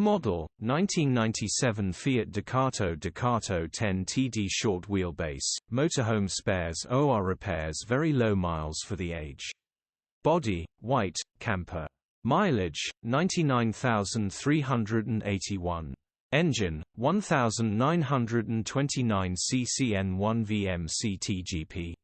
Model, 1997 Fiat Ducato Ducato 10TD short wheelbase, motorhome spares OR repairs very low miles for the age. Body, white, camper. Mileage, 99,381. Engine, 1929 ccN1 VMC-TGP.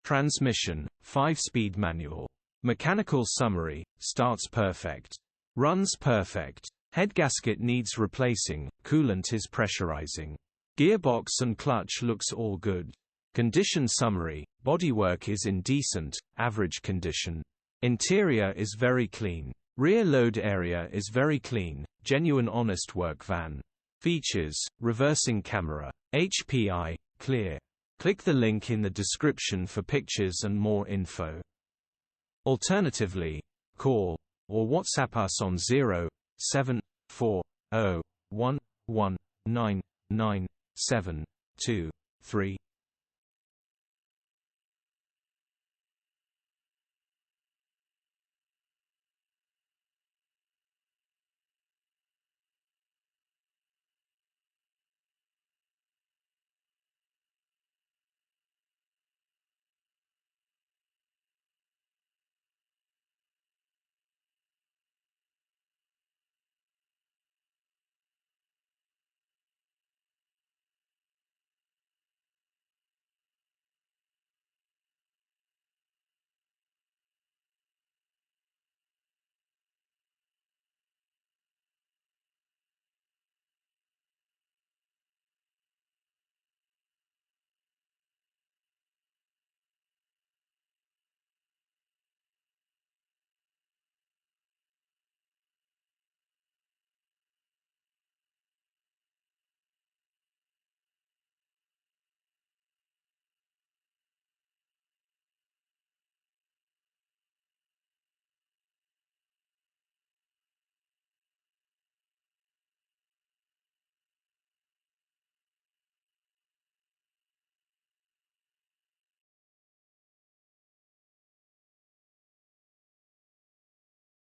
Transmission, 5-speed manual. Mechanical summary, starts perfect. Runs perfect. Headgasket needs replacing, coolant is pressurizing. Gearbox and clutch looks all good. Condition summary, bodywork is in decent, average condition. Interior is very clean. Rear load area is very clean, genuine honest work van. Features, reversing camera. HPI, clear. Click the link in the description for pictures and more info. Alternatively, call or WhatsApp us on 07401199723.